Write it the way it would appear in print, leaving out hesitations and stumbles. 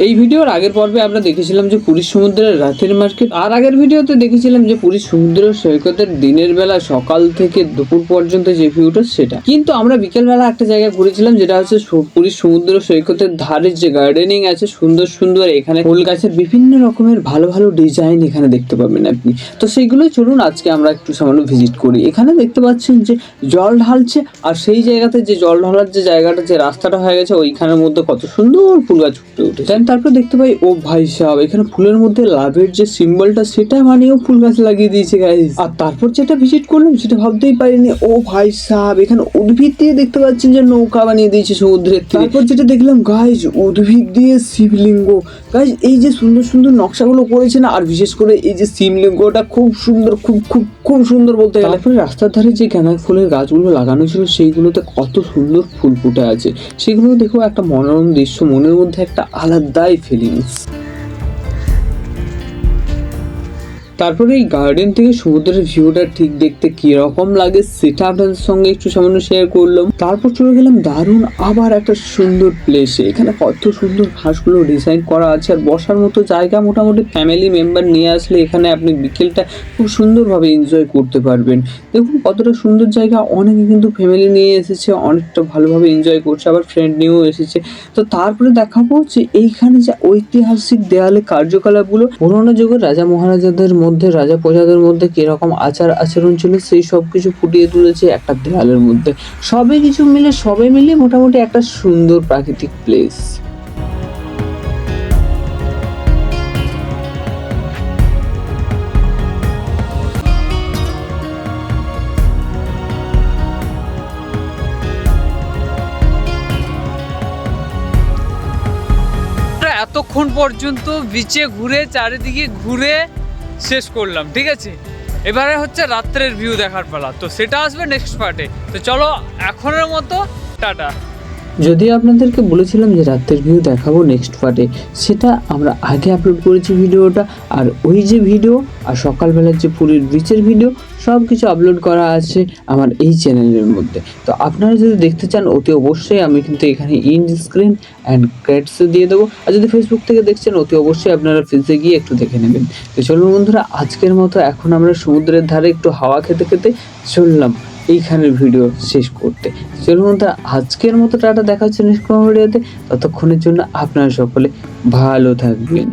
এই ভিডিওর আগের পর্বে আমরা দেখেছিলাম যে পুরীর সমুদ্রের রাতের মার্কেট, আর আগের ভিডিওতে দেখেছিলাম যে পুরীর সমুদ্র সৈকতের দিনের বেলা সকাল থেকে দুপুর পর্যন্ত যে ভিউটা সেটা। কিন্তু আমরা বিকেলবেলা একটা জায়গায় ঘুরেছিলাম যেটা হচ্ছে পুরীর সমুদ্র সৈকতের ধারে যে গার্ডেনিং আছে সুন্দর সুন্দর, এখানে ফুল গাছের বিভিন্ন রকমের ভালো ভালো ডিজাইন এখানে দেখতে পাবেন আপনি। তো সেইগুলো চলুন আজকে আমরা একটু সামান্য ভিজিট করি। এখানে দেখতে পাচ্ছেন যে জল ঢালছে, আর সেই জায়গাতে যে জল ঢালার যে জায়গাটা, যে রাস্তাটা হয়ে গেছে ওইখানের মধ্যে কত সুন্দর ফুল গাছ ফুটে উঠেছে। তারপর দেখতে পাই ও ভাই সাহেব, এখানে ফুলের মধ্যে লাভের যে সিম্বলটা সেটা বানিয়েও ফুল গাছ লাগিয়ে দিয়েছে গাইস। আর তারপর যেটা ভিজিট করলাম সেটা ভাবতেই পারিনি, ও ভাই সাহেব এখানে উদ্ভিদ দিয়ে দেখতে পাচ্ছেন যে নৌকা বানিয়ে দিয়েছে সমুদ্রের তীরে। তারপর যেটা দেখলাম গাইস, উদ্ভিদ দিয়ে শিবলিঙ্গ। গাইস এই যে সুন্দর সুন্দর নকশাগুলো করেছে না, আর বিশেষ করে এই যে শিবলিঙ্গটা খুব সুন্দর, খুব খুব খুব সুন্দর বলতে গেলে। তারপরে রাস্তার ধারে যে গাঁদা ফুলের গাছগুলো লাগানো ছিল সেইগুলোতে কত সুন্দর ফুল ফুটে আছে, সেগুলো দেখো একটা মনোরম দৃশ্য, মনের মধ্যে একটা আলাদাই ফিলিংস। তারপরে এই গার্ডেন থেকে সমুদ্রের ভিউটা ঠিক দেখতে কিরকম লাগে সেটা আপনাদের সঙ্গে একটু সামান্য শেয়ার করলাম। তারপর চলে গেলাম দারুণ আবার একটা সুন্দর প্লেসে। এখানে কত সুন্দর ঘাসগুলো ডিজাইন করা আছে, আর বসার মতো জায়গা মোটামুটি ফ্যামিলি মেম্বার নিয়ে আসলে এখানে আপনি বিকেলটা খুব সুন্দরভাবে এনজয় করতে পারবেন। দেখুন কতটা সুন্দর জায়গা, অনেকে কিন্তু ফ্যামিলি নিয়ে এসেছে, অনেকটা ভালোভাবে এনজয় করছে, আবার ফ্রেন্ড নিয়েও এসেছে। তো তারপরে দেখাবো যে এইখানে যে ঐতিহাসিক দেয়ালে কার্যকলাপগুলো পুরোনো যুগের রাজা মহারাজাদের মধ্যে, রাজা প্রজাদের মধ্যে কিরকম আচার আচরণ ছিল সেই সব কিছু ফুটিয়ে তুলেছে একটা দেয়ালের মধ্যে। সবে মিলে মোটামুটি একটা সুন্দর প্রাকৃতিক প্লেস। এতক্ষণ পর্যন্ত বিচে ঘুরে চারিদিকে ঘুরে শেষ করলাম, ঠিক আছে। এবারে হচ্ছে রাত্রের ভিউ দেখার পালা, তো সেটা আসবে নেক্সট পার্টে। তো চলো এখনের মতো টাটা। যদি আপনাদেরকে বলেছিলাম যে রাতের ভিউ দেখাবো নেক্সট পার্টে, সেটা আমরা আগে আপলোড করেছি ভিডিওটা, আর ওই যে ভিডিও আর সকালবেলার যে পুরীর বিচের ভিডিও সব কিছু আপলোড করা আছে আমার এই চ্যানেলের মধ্যে। তো আপনারা যদি দেখতে চান অতি অবশ্যই আমি কিন্তু এখানে ইন স্ক্রিন অ্যান্ড ক্রেডিটসে দিয়ে দেবো, আর যদি ফেসবুক থেকে দেখছেন অতি অবশ্যই আপনারা ফেসে গিয়ে একটু দেখে নেবেন। তো চলুন বন্ধুরা, আজকের মতো এখন আমরা সমুদ্রের ধারে একটু হাওয়া খেতে খেতে চললাম এইখানের ভিডিও শেষ করতে। চলুন বন্ধুরা, আজকের মতো টাটা, দেখা হচ্ছে নেক্সট ভিডিওতে। ততক্ষণের জন্য আপনারা সকলে ভালো থাকবেন।